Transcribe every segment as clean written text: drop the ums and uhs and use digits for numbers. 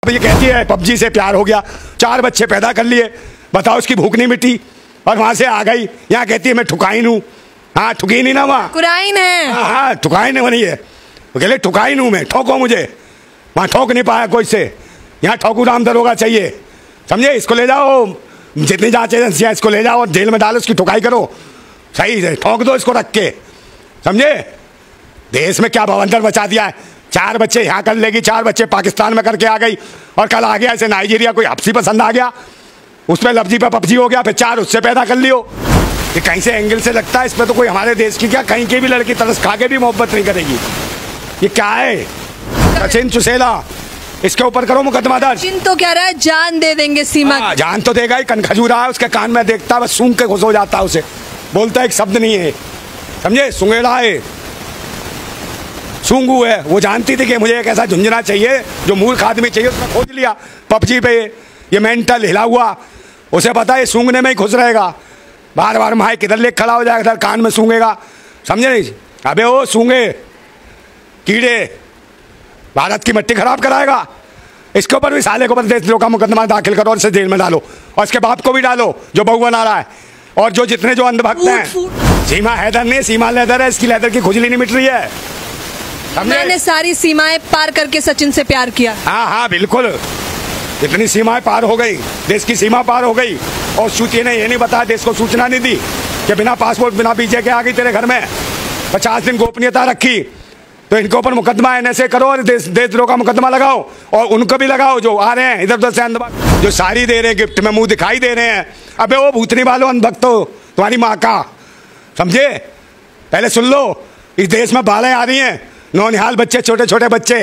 ये कहती है पबजी से प्यार हो गया, 4 बच्चे पैदा कर लिए, बताओ उसकी भूख नहीं मिटी, और वहां से आ गई यहाँ कहती है मैं ठुकाइन हूँ। हाँ ठुकी नहीं ना, वहाँ कुराइन है। हाँ ठुकाइन बनी है, वो कहले ठुकाइन हूँ मैं, ठोको मुझे। वहाँ ठोक नहीं पाया कोई से, यहाँ ठोकू राम दरोगा चाहिए, समझे। इसको ले जाओ, जितनी जांच एजेंसियाँ इसको ले जाओ और जेल में डालो, उसकी ठुकाई करो, सही से ठोक दो इसको रख के, समझे। देश में क्या भवंडर बचा दिया है। 4 बच्चे यहाँ कर लेगी, 4 बच्चे पाकिस्तान में करके आ गई, और कल आ गया ऐसे नाइजीरिया कोई हफ्सी पसंद आ गया, उस पर लफ्जी पे पबजी हो गया, फिर 4 उससे पैदा कर लियो। ये कहीं से एंगल से लगता है इस पर तो कोई हमारे देश की क्या कहीं की भी लड़की तरस खा के भी मोहब्बत नहीं करेगी। ये क्या है, सचिन चुसेला, इसके ऊपर करो मुकदमा दर्ज। सचिन तो कह रहा है जान दे देंगे सीमा। जान तो देगा ही, कन खजूरा है उसके कान में, देखता है बस सूंघ के खुश हो जाता है, उसे बोलता है एक शब्द नहीं है, समझे। सुंगेड़ा है, सूंगू है, वो जानती थी कि मुझे एक ऐसा झुंझुना चाहिए जो मूर्ख आदमी चाहिए, उसने खोज लिया पबजी पे। ये मेंटल हिला हुआ, उसे पता है सूंघने में ही खुश रहेगा, बार बार माए किधर ले खड़ा हो जाएगा, इधर कान में सूंघेगा, समझे नहीं। अबे वो सूंघे कीड़े, भारत की मिट्टी खराब कराएगा। इसके ऊपर भी साले को ऊपर देशद्रोह का मुकदमा दाखिल करो और इसे जेल में डालो, और इसके बाप को भी डालो जो बहू बना रहा है, और जो जितने जो अंधभक्त हैं। सीमा हैदर नहीं, सीमा लेदर है, इसकी लेदर की खुजली नहीं मिट रही है। मैंने सारी सीमाएं पार करके सचिन से प्यार किया। हाँ हाँ बिल्कुल, इतनी सीमाएं पार हो गई, देश की सीमा पार हो गई, और सूची ने ये नहीं बताया, देश को सूचना नहीं दी कि बिना पासपोर्ट बिना वीजे के आ गई तेरे घर में, 50 दिन गोपनीयता रखी। तो इनके ऊपर मुकदमा ऐसे करो और देशद्रोह का मुकदमा लगाओ, और उनको भी लगाओ जो आ रहे हैं इधर उधर से अंधभक्त, जो साड़ी दे रहे हैं गिफ्ट में, मुंह दिखाई दे रहे हैं। अबे वो भूतनी वालों अंधभक्त हो तुम्हारी माँ का, समझे। पहले सुन लो, इस देश में बालें आ रही हैं, नौनिहाल बच्चे, छोटे छोटे बच्चे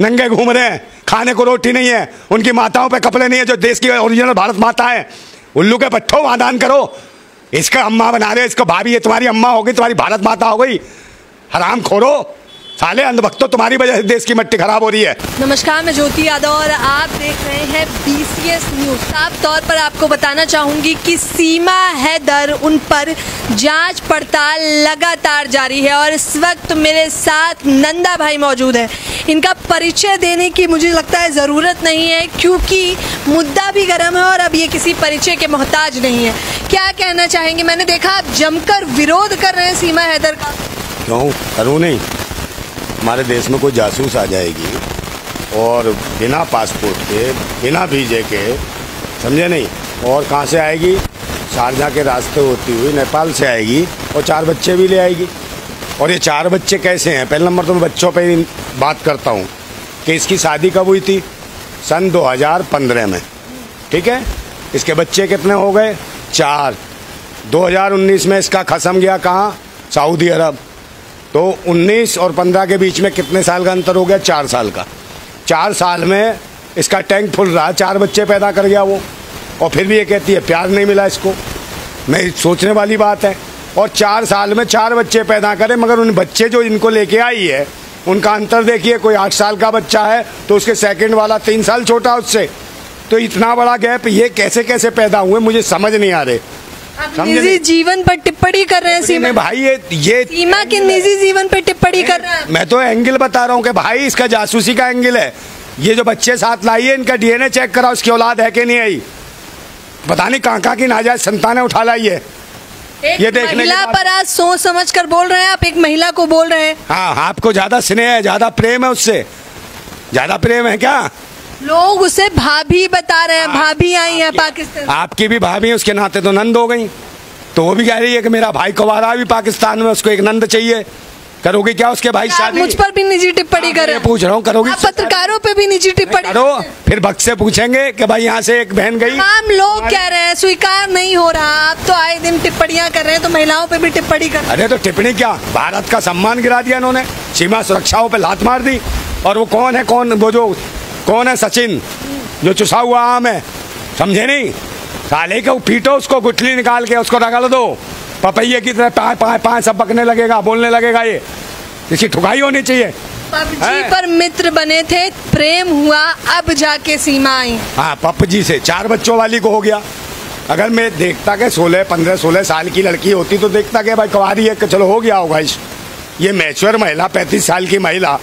नंगे घूम रहे हैं, खाने को रोटी नहीं है, उनकी माताओं पे कपड़े नहीं है जो देश की ओरिजिनल भारत माता है। उल्लू के पट्टो वादान करो, इसका अम्मा बना रहे, इसको भाभी, ये तुम्हारी अम्मा हो गई, तुम्हारी भारत माता हो गई, हराम खोरो साले अंधभक्तों, तुम्हारी वजह से देश की मिट्टी खराब हो रही है। नमस्कार, मैं ज्योति यादव और आप देख रहे हैं BCS न्यूज। साफ तौर पर आपको बताना चाहूंगी कि सीमा हैदर, उन पर जांच पड़ताल लगातार जारी है, और इस वक्त मेरे साथ नंदा भाई मौजूद है। इनका परिचय देने की मुझे लगता है ज़रूरत नहीं है, क्योंकि मुद्दा भी गर्म है और अब ये किसी परिचय के मोहताज नहीं है। क्या कहना चाहेंगे? मैंने देखा आप जमकर विरोध कर रहे हैं सीमा हैदर का। क्यों करूँ नहीं, हमारे देश में कोई जासूस आ जाएगी और बिना पासपोर्ट के, बिना वीजे के, समझे नहीं, और कहाँ से आएगी, शारजा के रास्ते होती हुई नेपाल से आएगी, और 4 बच्चे भी ले आएगी। और ये 4 बच्चे कैसे हैं? पहले नंबर तो मैं बच्चों पे बात करता हूँ कि इसकी शादी कब हुई थी, सन 2015 में, ठीक है। इसके बच्चे कितने हो गए, 4। 2019 में इसका खसम गया कहाँ, सऊदी अरब। तो 19 और 15 के बीच में कितने साल का अंतर हो गया, 4 साल का। 4 साल में इसका टैंक फुल रहा, 4 बच्चे पैदा कर गया वो, और फिर भी ये कहती है प्यार नहीं मिला इसको। मैं सोचने वाली बात है। और 4 साल में 4 बच्चे पैदा करे, मगर उन बच्चे जो इनको लेके आई है उनका अंतर देखिए, कोई 8 साल का बच्चा है तो उसके सेकंड वाला 3 साल छोटा उससे। तो इतना बड़ा गैप ये कैसे कैसे पैदा हुए मुझे समझ नहीं आ रहे। निजी जीवन पर टिप्पणी कर रहे हैं सीमा भाई, ये सीमा के निजी जीवन पर टिप्पणी कर रहे हैं। मैं तो एंगल बता रहा हूँ कि भाई इसका जासूसी का एंगल है। ये जो बच्चे साथ लाई है इनका DNA चेक करा, उसकी औलाद है कि नहीं आई, पता नहीं कहाँ की नाजायज संतानें उठा लाई है। ये देखने महिला पर आज सोच समझ कर बोल रहे हैं आप, एक महिला को बोल रहे हैं। हाँ, आपको ज्यादा स्नेह है, ज्यादा प्रेम है, उससे ज्यादा प्रेम है क्या? लोग उसे भाभी बता रहे हैं, भाभी आई है पाकिस्तान। आपकी भी भाभी है, उसके नाते तो नंद हो गई। तो वो भी कह रही है कि मेरा भाई कुंवारा भी पाकिस्तान में, उसको एक नंद चाहिए। करोगे क्या उसके भाई शादी? मुझ पर भी निजी टिप्पणी कर रहे हैं। पूछ रहा हूँ, करोगे? पत्रकारों पे भी निजी टिप्पणी करो, फिर भक्त से पूछेंगे कि भाई यहाँ से एक बहन गई। हम लोग कह रहे हैं स्वीकार नहीं हो रहा। आप तो आए दिन टिप्पणियां कर रहे हैं, तो महिलाओं पे भी टिप्पणी कर रहे हैं। अरे तो टिप्पणी क्या, भारत का सम्मान गिरा दिया इन्होंने, सीमा सुरक्षाओं पे लात मार दी। और वो कौन है, वो जो कौन है, सचिन, जो चुसा हुआ आम है, समझे नहीं। साले को पीटो, उसको गुठली निकाल के उसको रगड़ दो, पपैये की तरह पाए सब पकने लगेगा, बोलने लगेगा। ये इसकी ठुकाई होनी चाहिए। पबजी पर मित्र बने थे, प्रेम हुआ, अब जाके सीमा आई। हाँ, पबजी से 4 बच्चों वाली को हो गया। अगर मैं देखता कि 15-16 साल की लड़की होती तो देखता कि भाई कुंवारी है, चलो हो गया होगा। ये मैच्योर महिला, 35 साल की महिला,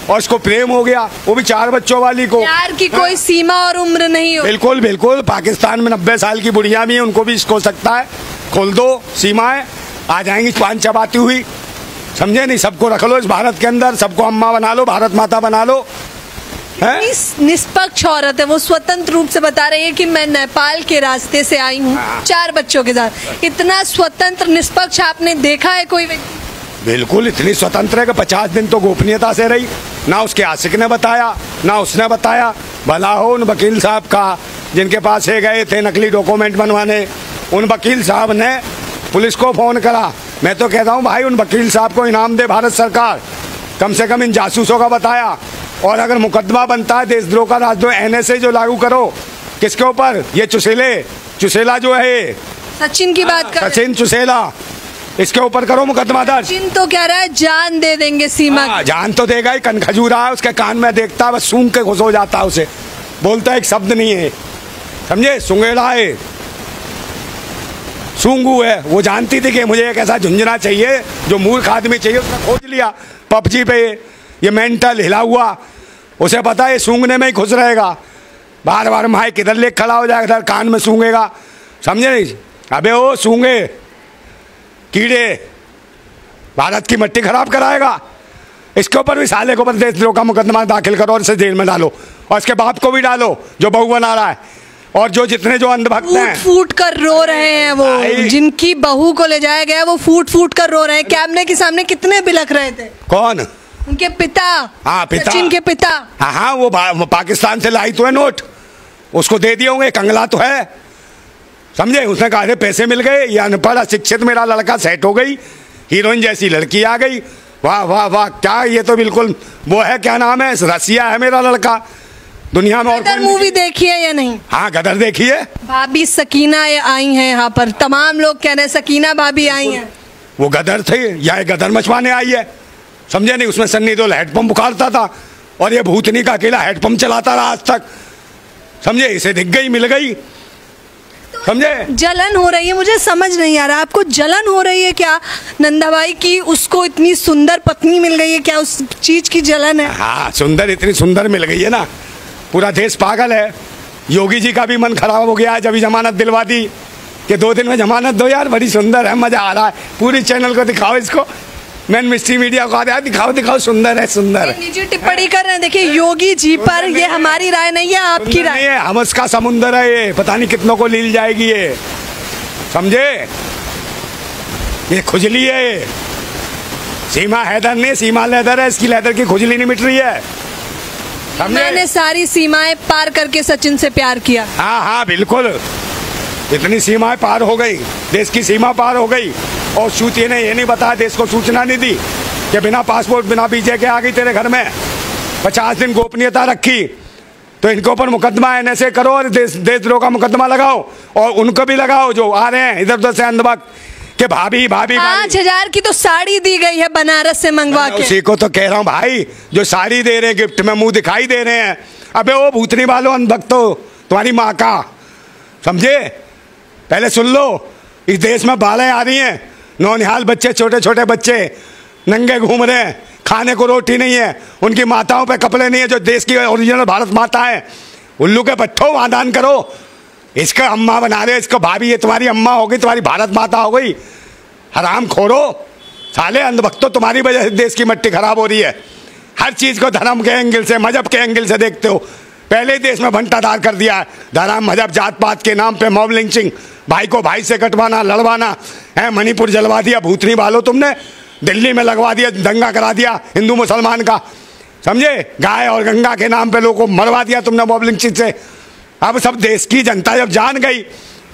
और इसको प्रेम हो गया, वो भी 4 बच्चों वाली को। प्यार की कोई सीमा और उम्र नहीं हो। बिल्कुल बिल्कुल, पाकिस्तान में 90 साल की बुढ़िया भी है, उनको भी इसको हो सकता है। खोल दो सीमाएं, आ जाएंगी पान चबाती हुई, समझे नहीं। सबको रख लो इस भारत के अंदर, सबको अम्मा बना लो, भारत माता बना लो। निष्पक्ष औरत है, वो स्वतंत्र रूप से बता रही है कि मैं नेपाल के रास्ते से आई हूँ 4 बच्चों के साथ। इतना स्वतंत्र निष्पक्ष आपने देखा है कोई व्यक्ति? बिल्कुल, इतनी स्वतंत्र है कि 50 दिन तो गोपनीयता से रही, ना उसके आशिक ने बताया ना उसने बताया। भला हो उन वकील साहब का जिनके पास ये गए थे नकली डॉक्यूमेंट बनवाने, उन वकील साहब ने पुलिस को फोन करा। मैं तो कहता हूँ भाई, उन वकील साहब को इनाम दे भारत सरकार, कम से कम इन जासूसों का बताया। और अगर मुकदमा बनता है देशद्रोह का, राजद्रोह, NSA जो लागू करो, किसके ऊपर? ये चुसेला जो है, सचिन की बात कर, सचिन चुसेला, इसके ऊपर करो मुकदमा दर्ज। सचिन तो कह रहा है जान दे देंगे सीमा की। जान तो देगा ही, कन खजूरा है उसके कान में, देखता है बस सूंघ के खुश हो जाता है, उसे बोलता है एक शब्द नहीं है, समझे। सुंगेड़ा है, सूंगू है। वो जानती थी कि मुझे एक ऐसा झुंझुना चाहिए जो मूर्ख आदमी चाहिए, उसने खोज लिया PUBG पे। ये मेंटल हिला हुआ, उसे पता है ये सूंघने में ही खुश रहेगा, बार बार माइक किधर ले खड़ा हो जाएगा, इधर कान में सूंघेगा, समझे नहीं। अबे वो सूंघे कीड़े, भारत की मिट्टी खराब कराएगा। इसके ऊपर भी साले के ऊपर देशद्रोह का मुकदमा दाखिल करो और इसे जेल में डालो, और इसके बाप को भी डालो जो बहू बना रहा है, और जो जितने जो अंधभक्त हैं फूट कर रो रहे हैं, वो जिनकी बहू को ले जाया गया वो फूट फूट कर रो रहे हैं। कैमरे के सामने कितने बिलख रहे थे। कौन? उनके पिता। हाँ, पिता, सचिन के पिता। हाँ, वो पाकिस्तान से लाई तो है नोट, उसको दे दिए होंगे, कंगला तो है, समझे। उसने कहा अरे पैसे मिल गए, ये अनपढ़ अशिक्षित मेरा लड़का सेट हो गई, हीरोइन जैसी लड़की आ गई, वाह वाह वाह, क्या ये तो बिल्कुल वो है, क्या नाम है, रसिया है मेरा लड़का दुनिया में। गदर मूवी देखी है या नहीं? हाँ, गदर देखी है। भाभी सकीना आई हैं यहाँ पर, तमाम लोग कह रहे हैं सकीना भाभी आई हैं। वो गदर थे या गदर मचवाने आई है, समझे नहीं। उसमें सन्नी देओल हैंडपंप उखाड़ता था और ये भूतनी का अकेला हैंडपंप चलाता रहा आज तक, समझे। इसे दिख गई, मिल गई, समझे। जलन हो रही है, मुझे समझ नहीं आ रहा, आपको जलन हो रही है क्या नंदाबाई की? उसको इतनी सुंदर पत्नी मिल गई है, क्या उस चीज की जलन है? हाँ, सुंदर, इतनी सुंदर मिल गई है ना, पूरा देश पागल है। योगी जी का भी मन खराब हो गया है, जब जमानत दिलवा दी कि 2 दिन में जमानत दो यार, बड़ी सुंदर है, मजा आ रहा है, पूरी चैनल को दिखाओ, इसको मेन मिस्ट्री मीडिया को आ दिखाओ दिखाओ, सुंदर है, सुंदर है। निजी टिप्पणी कर रहे हैं, देखिए योगी जी पर, ये हमारी राय नहीं है, आपकी राय है। हम उसका समुंदर है, ये पता नहीं कितनों को लील जाएगी ये, समझे। ये खुजली है, सीमा हैदर नहीं, सीमा लेदर है, इसकी लेदर की खुजली नहीं मिट रही है, मैंने सारी सीमाएं पार करके सचिन से प्यार किया। हाँ हाँ बिल्कुल, इतनी सीमाएं पार हो गई, देश की सीमा पार हो गई। और सूची ने ये नहीं बताया, देश को सूचना नहीं दी कि बिना पासपोर्ट बिना वीजे के आ गई तेरे घर में, 50 दिन गोपनीयता रखी। तो इनके ऊपर मुकदमा NSA करो और देशद्रोह का मुकदमा लगाओ, और उनको भी लगाओ जो आ रहे हैं इधर उधर से अंधभक्त कि भाभी भाभी 5,000 की तो साड़ी दी गई है बनारस से मंगवा के। उसी को तो कह रहा हूँ भाई, जो साड़ी दे रहे हैं गिफ्ट में, मुंह दिखाई दे रहे हैं। अबे वो भूतनी वालों अंधभक्तों, तुम्हारी माँ का, समझे। पहले सुन लो, इस देश में बालें आ रही हैं, नौनिहाल बच्चे, छोटे छोटे बच्चे नंगे घूम रहे हैं, खाने को रोटी नहीं है, उनकी माताओं पे कपड़े नहीं है, जो देश की ओरिजिनल भारत माता है। उल्लू के पट्टों वादान करो, इसका अम्मा बना रहे, इसको भाभी, ये तुम्हारी अम्मा हो गई, तुम्हारी भारत माता हो गई। हराम खोरो, साले अंधभक्तों, तुम्हारी वजह से देश की मिट्टी खराब हो रही है। हर चीज को धर्म के एंगल से, मजहब के एंगल से देखते हो। पहले ही देश में भंटाधार कर दिया है, धर्म मजहब जात पात के नाम पे मॉब लिंचिंग, भाई को भाई से कटवाना, लड़वाना है। मणिपुर जलवा दिया भूतनी वालों तुमने, दिल्ली में लगवा दिया, दंगा करा दिया हिंदू मुसलमान का, समझे। गाय और गंगा के नाम पे लोगों को मरवा दिया तुमने मॉब लिंचिंग से। अब सब देश की जनता जब जान गई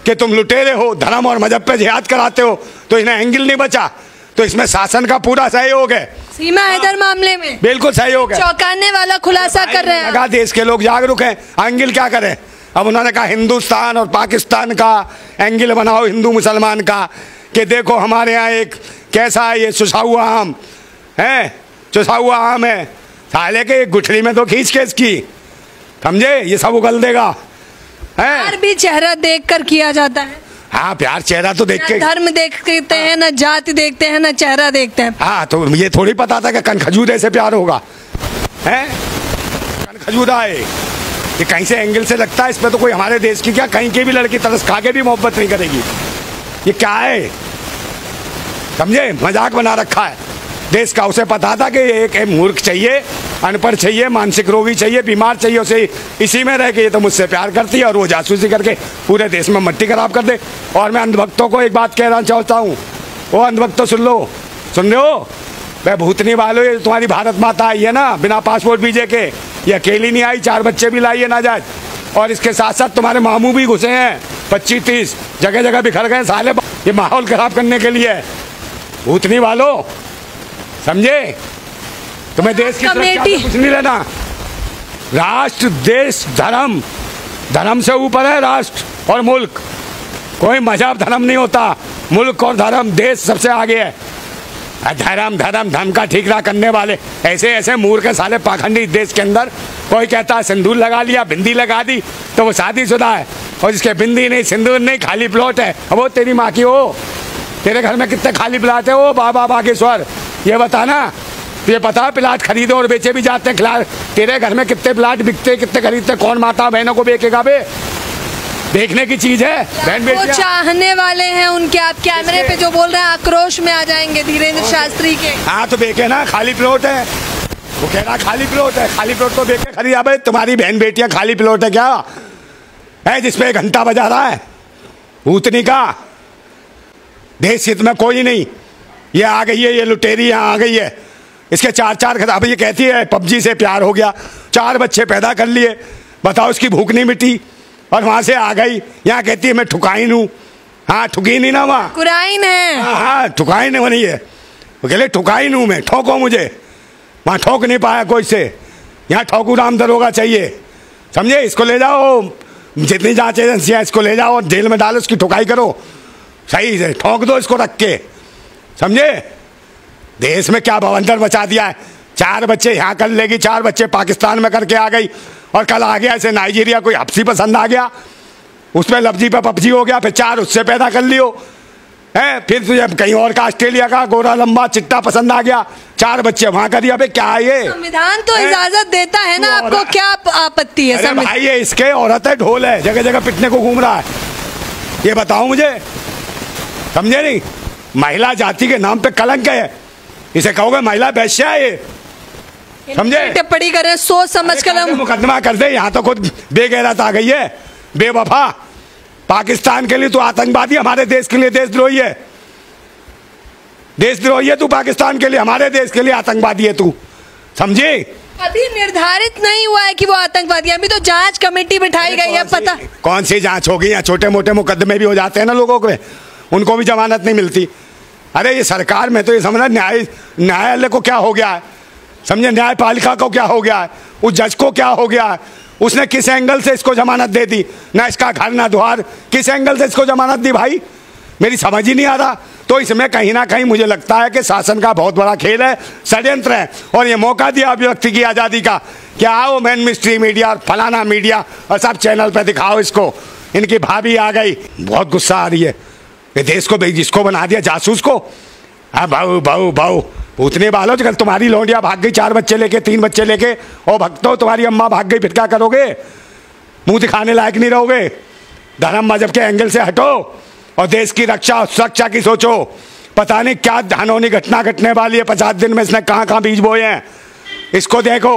कि तुम लुटेरे हो, धर्म और मजहब पे जिहाद कराते हो, तो इन्हें एंगल नहीं बचा। तो इसमें शासन का पूरा सहयोग है, सीमा हैदर मामले में बिल्कुल सहयोग है। चौंकाने वाला खुलासा कर रहे हैं। देश के लोग जागरूक हैं, एंगल क्या करें। अब उन्होंने कहा हिंदुस्तान और पाकिस्तान का एंगल बनाओ, हिंदू मुसलमान का, कि देखो हमारे यहाँ एक कैसा है, ये चुसा हुआ आम है, चुसा हुआ आम है, साले के गुठली में तो खींच के इसकी, समझे, ये सब उगल देगा। प्यार भी चेहरा देखकर किया जाता है। हाँ, प्यार चेहरा तो देख के, धर्म देखते हैं, न जाति देखते हैं, न चेहरा देखते हैं। हाँ, तो ये थोड़ी पता था कि कनखजूरे से प्यार होगा। हैं? खजूदा है ये, कहीं से एंगल से लगता है इस पर तो कोई हमारे देश की क्या कहीं की भी लड़की तरस खा के भी मोहब्बत नहीं करेगी। ये क्या है, समझे? मजाक बना रखा है देश का। उसे पता था कि एक मूर्ख चाहिए, अनपढ़ चाहिए, मानसिक रोगी चाहिए, बीमार चाहिए, उसे इसी में रह के ये तो मुझसे प्यार करती है और वो जासूसी करके पूरे देश में मट्टी खराब कर दे। और मैं अंधभक्तों को एक बात कहना चाहता हूँ, वो अंधभक्तों सुन लो, सुन रहे हो? मैं भूतनी वालों, ये तुम्हारी भारत माता आई है ना बिना पासपोर्ट वीजे के, ये अकेली नहीं आई, 4 बच्चे भी लाई है नाजायज। और इसके साथ साथ तुम्हारे मामू भी घुसे हैं 25-30 जगह जगह बिखर गए साले, ये माहौल खराब करने के लिए। भूतनी वालों, समझे? तुम्हें देश की सुरक्षा से कुछ नहीं लेना। राष्ट्र, देश, धर्म, धर्म से ऊपर है राष्ट्र और मुल्क। कोई मजहब धर्म नहीं होता, मुल्क और धर्म, देश सबसे आगे है। धर्म धर्म धर्म का ठीकरा करने वाले ऐसे ऐसे मूर्ख के साले पाखंडी देश के अंदर। कोई कहता है सिंदूर लगा लिया, बिंदी लगा दी तो वो शादीशुदा है, और जिसके बिंदी नहीं, सिंदूर नहीं, खाली प्लॉट है, वो तेरी माँ की हो। तेरे घर में कितने खाली प्लाट है वो बाबा बागेश्वर, ये बताना। ये पता है प्लाट खरीदे और बेचे भी जाते हैं खिला। तेरे घर में कितने प्लाट बिकते, कितने खरीदते, कौन माता बहनों को बेचेगा बे? देखने की चीज है बहन बेटियां। वो चाहने वाले हैं उनके, आप कैमरे पे जो बोल रहे हैं आक्रोश में आ जाएंगे धीरेन्द्र शास्त्री के। हाँ तो बेचे ना, खाली प्लॉट है, वो कह रहा खाली प्लॉट है, खाली प्लॉट तो बेचे खरीद। भाई तुम्हारी बहन बेटियां खाली प्लॉट है क्या है जिसपे घंटा बजा रहा है भूतनी का? देश हित में कोई नहीं। ये आ गई है, ये लुटेरी यहाँ आ गई है, इसके 4-4 अब ये कहती है पबजी से प्यार हो गया, 4 बच्चे पैदा कर लिए, बताओ इसकी भूख नहीं मिटी। और वहां से आ गई, यहाँ कहती है मैं ठुकाइन हूँ। हाँ ठुकी नहीं ना, वहाँ कुराइन है। हाँ ठुकाइन नहीं है, वो कह ले ठुकाइन हूँ मैं, ठोको मुझे। वहाँ ठोक नहीं पाया कोई से, यहाँ ठोकू राम दरोगा चाहिए, समझे? इसको ले जाओ, जितनी जांच एजेंसियाँ इसको ले जाओ और जेल में डालो, उसकी ठुकाई करो सही से, ठोक दो इसको रख के, समझे? देश में क्या भवंडर मचा दिया है। 4 बच्चे यहाँ कर लेगी, 4 बच्चे पाकिस्तान में करके आ गई, और कल आ गया ऐसे नाइजीरिया कोई हफ्सी पसंद आ गया, उसमें लफ्जी पे पबजी हो गया, फिर 4 उससे पैदा कर लियो है, फिर तुझे कहीं और का ऑस्ट्रेलिया का गोरा लंबा चिट्टा पसंद आ गया, 4 बच्चे वहां कर दिया। क्या है ये? संविधान तो इजाजत देता है ना, आपको क्या आपत्ति है? अरे भाई ये इसके औरत है, ढोल है, जगह जगह पिटने को घूम रहा है, ये बताओ मुझे, समझे नहीं? महिला जाति के नाम पे कलंक है, इसे कहोगे महिला वैश्या है ये, समझे? टिप्पणी करें सोच समझ कर, हम मुकदमा कर दे। यहाँ तो खुद बेगैरत आ गई है, बेवफा। पाकिस्तान के लिए तू आतंकवादी, हमारे देश के लिए देशद्रोही है, देशद्रोही है तू पाकिस्तान के लिए, हमारे देश के लिए आतंकवादी है तू, समझे? अभी निर्धारित नहीं हुआ है कि वो आतंकवादी, अभी तो जांच कमेटी बिठाई गई है। पता कौन सी जांच होगी? यहाँ छोटे मोटे मुकदमे भी हो जाते हैं ना लोगों के, उनको भी जमानत नहीं मिलती। अरे ये सरकार में तो ये समझना, न्यायालय को क्या हो गया है, समझे? न्यायपालिका को क्या हो गया है, उस जज को क्या हो गया है, उसने किस एंगल से इसको जमानत दे दी? ना इसका घर ना द्वार, किस एंगल से इसको जमानत दी भाई? मेरी समझ ही नहीं आ रहा। तो इसमें कहीं ना कहीं मुझे लगता है कि शासन का बहुत बड़ा खेल है, षड्यंत्र है, और ये मौका दिया अभिव्यक्ति की आज़ादी का कि आओ मेन मिस्ट्री मीडिया और फलाना मीडिया और सब चैनल पे दिखाओ इसको। इनकी भाभी आ गई, बहुत गुस्सा आ रही है, ये देश को जिसको बना दिया जासूस को। हाँ भाऊ भाऊ भाऊ भूतने वालों, कल तुम्हारी लौंडिया भाग गई 4 बच्चे लेके, 3 बच्चे लेके, और भक्तों तुम्हारी अम्मा भाग गई, फिर क्या करोगे? मुंह दिखाने लायक नहीं रहोगे। धर्म मजहब के एंगल से हटो और देश की रक्षा और सुरक्षा की सोचो। पता नहीं क्या धानोनी घटना घटने वाली है, 50 दिन में इसने कहाँ कहाँ बीज बोए हैं, इसको देखो।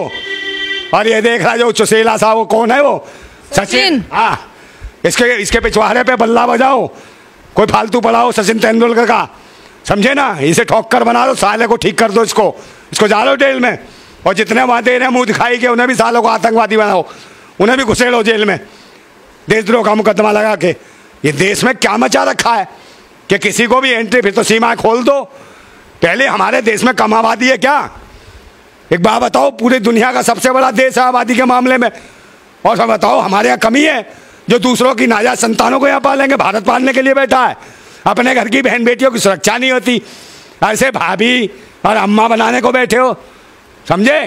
और ये देख रहा जो चुसेला सा, वो कौन है? वो सचिन। हाँ इसके पिछवाड़े पे बल्ला बजाओ, कोई फालतू पढ़ाओ सचिन तेंदुलकर का, समझे ना? इसे ठोक कर बना दो, साले को ठीक कर दो, इसको डालो जेल में, और जितने वहाँ दे रहे हैं मुंह दिखाई के उन्हें भी सालों को आतंकवादी बनाओ, उन्हें भी घुसेड़ो जेल में, देशद्रोह का मुकदमा लगा के। ये देश में क्या मचा रखा है कि किसी को भी एंट्री, फिर तो सीमाएं खोल दो। पहले हमारे देश में कम आबादी है क्या? एक बात बताओ, पूरी दुनिया का सबसे बड़ा देश है आबादी के मामले में, और सब बताओ हमारे यहाँ कमी है जो दूसरों की नाजायज संतानों को यहाँ पालेंगे? भारत पालने के लिए बैठा है, अपने घर की बहन बेटियों की सुरक्षा नहीं होती, ऐसे भाभी और अम्मा बनाने को बैठे हो, समझे?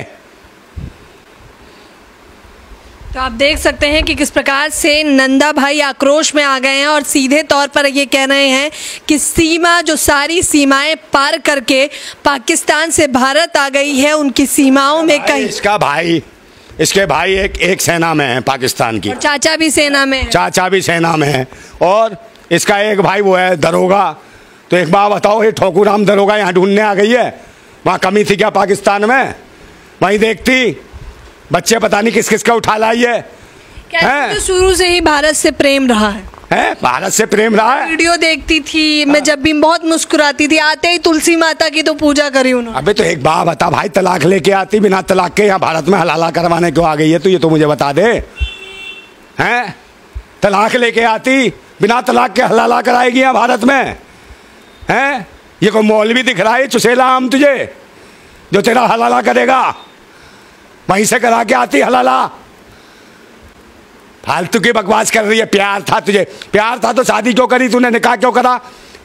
तो आप देख सकते हैं कि किस प्रकार से नंदा भाई आक्रोश में आ गए हैं और सीधे तौर पर ये कह रहे हैं कि सीमा जो सारी सीमाएं पार करके पाकिस्तान से भारत आ गई है, उनकी सीमाओं में कहीं इसके भाई एक सेना में है पाकिस्तान की, और चाचा भी सेना में है। चाचा भी सेना में है, और इसका एक भाई वो है दरोगा। तो एक बात बताओ, ये ठोकूराम दरोगा यहाँ ढूंढने आ गई है? वहाँ कमी थी क्या पाकिस्तान में? वहीं देखती, बच्चे पता नहीं किस किस का उठा लाई है। तो शुरू से ही भारत से प्रेम रहा है? भारत से प्रेम रहा है। वीडियो देखती थी मैं, जब भी बहुत मुस्कुराती थी, आते ही तुलसी माता की तो पूजा करी उन्होंने। अबे तो एक बात बता भाई, तलाक लेके आती, बिना तलाक के यहाँ भारत में हलाला करवाने क्यों आ गई है? तो ये तो मुझे बता दे। हैं, तलाक लेके आती, बिना तलाक के हलाला कराएगी यहाँ भारत में? हैं, ये कोई मौलवी दिख रहा है चुसेला आम तुझे, जो तेरा हलाला करेगा? वहीं से करा के आती हलाला। फालतू की बकवास कर रही है। प्यार था तुझे, प्यार था तो शादी क्यों करी तूने, निकाह क्यों करा?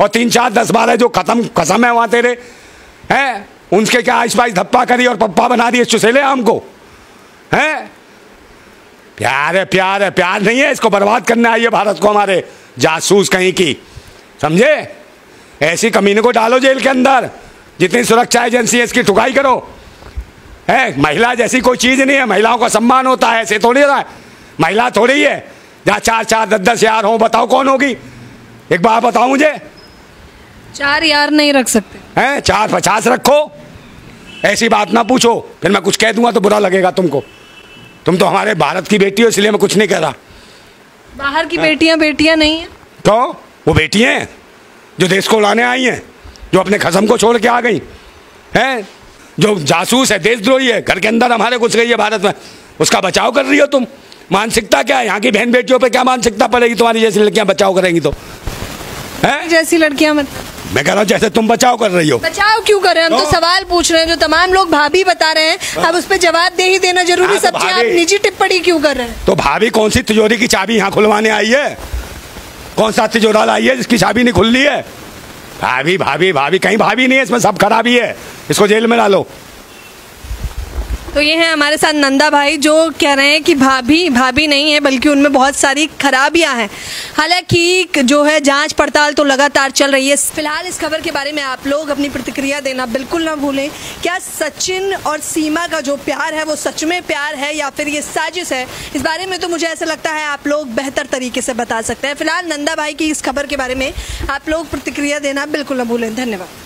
और 3 4 10 12 जो कसम है वहाँ तेरे हैं, उनके क्या आइस धप्पा करी और पप्पा बना दिए चुसेले आम को? हैं, प्यार है, प्यार है, प्यार नहीं है। इसको बर्बाद करने आई है भारत को, हमारे जासूस कहीं की, समझे? ऐसी कमीने को डालो जेल के अंदर, जितनी सुरक्षा एजेंसी है इसकी ठुकाई करो। है, महिला जैसी कोई चीज़ नहीं है, महिलाओं का सम्मान होता है, ऐसे थोड़ी रहा है। महिला थोड़ी है जहाँ 4 4 10 10 यार हो, बताओ कौन होगी? एक बात बताओ मुझे। 4 यार नहीं रख सकते हैं? 4 50 रखो, ऐसी बात ना पूछो, फिर मैं कुछ कह दूंगा तो बुरा लगेगा तुमको। तुम तो हमारे भारत की बेटी हो, इसलिए मैं कुछ नहीं कह रहा। बाहर की बेटियां नहीं है तो वो बेटी हैं जो देश को लाने आई हैं, जो अपने खसम को छोड़ के आ गई हैं, जो जासूस है, देशद्रोही है, घर के अंदर हमारे घुस गई है भारत में, उसका बचाव कर रही हो तुम। मानसिकता क्या है यहाँ की बहन बेटियों पे? क्या मानसिकता पड़ेगी तुम्हारी जैसी लड़कियां बचाव करेंगी तो? हैं, जैसी लड़कियां मत, मैं कह रहा हूँ जैसे तुम बचाव कर रही हो। बचाव क्यों कर रहे हैं? हम तो सवाल पूछ रहे हैं, जो तमाम लोग भाभी बता रहे हैं, अब उस पर जवाब दे ही देना जरूरी। सबसे आप निजी टिप्पणी क्यों कर रहे हैं? तो भाभी कौन सी तिजोरी की चाबी यहाँ खुलवाने आई है? कौन सा तिजोरा लाई है जिसकी चाबी नहीं खुल रही है? भाभी भाभी भाभी, कहीं भाभी नहीं है, इसमें सब खराबी है, इसको जेल में डालो। तो ये है हमारे साथ नंदा भाई, जो कह रहे हैं कि भाभी नहीं है, बल्कि उनमें बहुत सारी खराबियां हैं। हालांकि जो है जांच पड़ताल तो लगातार चल रही है। फिलहाल इस खबर के बारे में आप लोग अपनी प्रतिक्रिया देना बिल्कुल ना भूलें। क्या सचिन और सीमा का जो प्यार है वो सच में प्यार है या फिर ये साजिश है? इस बारे में तो मुझे ऐसा लगता है आप लोग बेहतर तरीके से बता सकते हैं। फिलहाल नंदा भाई की इस खबर के बारे में आप लोग प्रतिक्रिया देना बिल्कुल ना भूलें। धन्यवाद।